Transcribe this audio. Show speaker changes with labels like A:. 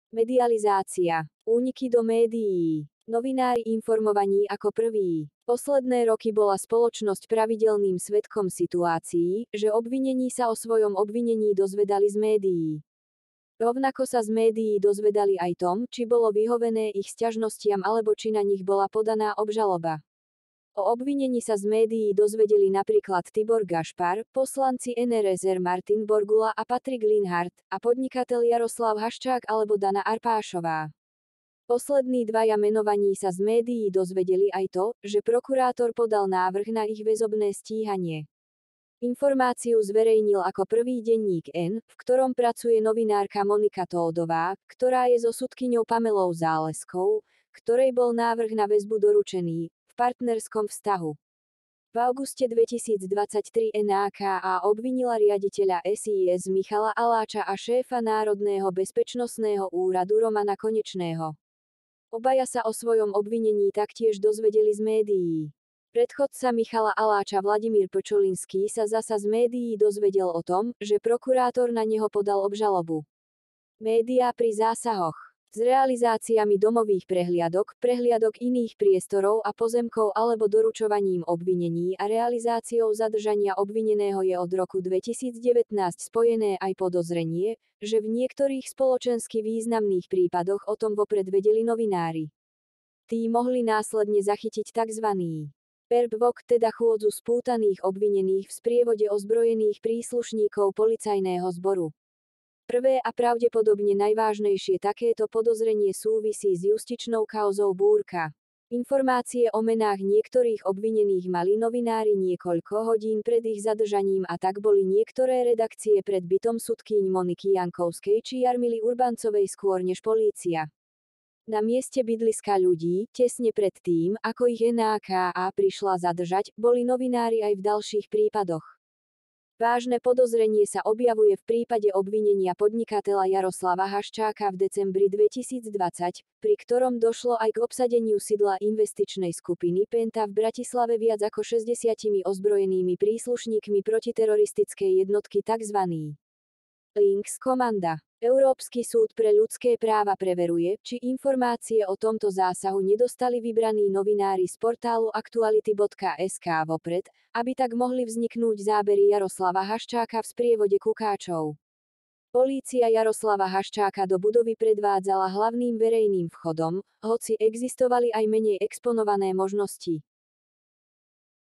A: Medializácia. Úniky do médií. Novinári informovaní ako prví. Posledné roky bola spoločnosť pravidelným svedkom situácií, že obvinení sa o svojom obvinení dozvedali z médií. Rovnako sa z médií dozvedali aj tom, či bolo vyhovené ich sťažnostiam alebo či na nich bola podaná obžaloba. O obvinení sa z médií dozvedeli napríklad Tibor Gašpar, poslanci NRSR Martin Borgula a Patrik Linhart, a podnikateľ Jaroslav Haščák alebo Dana Arpášová. Poslední dvaja menovaní sa z médií dozvedeli aj to, že prokurátor podal návrh na ich väzobné stíhanie. Informáciu zverejnil ako prvý denník N, v ktorom pracuje novinárka Monika Tódová, ktorá je so sudkyňou Pamelou Záleskou, ktorej bol návrh na väzbu doručený, v partnerskom vzťahu. V auguste 2023 NAKA obvinila riaditeľa SIS Michala Aláča a šéfa Národného bezpečnostného úradu Romana Konečného. Obaja sa o svojom obvinení taktiež dozvedeli z médií. Predchodca Michala Aláča Vladimír Pčolinský sa zasa z médií dozvedel o tom, že prokurátor na neho podal obžalobu. Médiá pri zásahoch. S realizáciami domových prehliadok iných priestorov a pozemkov alebo doručovaním obvinení a realizáciou zadržania obvineného je od roku 2019 spojené aj podozrenie, že v niektorých spoločensky významných prípadoch o tom vopred vedeli novinári. Tí mohli následne zachytiť tzv. Perbvok, teda chôdzu spútaných obvinených v sprievode ozbrojených príslušníkov policajného zboru. Prvé a pravdepodobne najvážnejšie takéto podozrenie súvisí s justičnou kauzou Búrka. Informácie o menách niektorých obvinených mali novinári niekoľko hodín pred ich zadržaním a tak boli niektoré redakcie pred bytom sudkýň Moniky Jankovskej či Jarmily Urbancovej skôr než polícia. Na mieste bydliska ľudí, tesne pred tým, ako ich NAKA prišla zadržať, boli novinári aj v ďalších prípadoch. Vážne podozrenie sa objavuje v prípade obvinenia podnikateľa Jaroslava Haščáka v decembri 2020, pri ktorom došlo aj k obsadeniu sídla investičnej skupiny Penta v Bratislave viac ako 60 ozbrojenými príslušníkmi protiteroristickej jednotky tzv. Lynx Komanda. Európsky súd pre ľudské práva preveruje, či informácie o tomto zásahu nedostali vybraní novinári z portálu aktuality.sk vopred, aby tak mohli vzniknúť zábery Jaroslava Haščáka v sprievode kukáčov. Polícia Jaroslava Haščáka do budovy predvádzala hlavným verejným vchodom, hoci existovali aj menej exponované možnosti.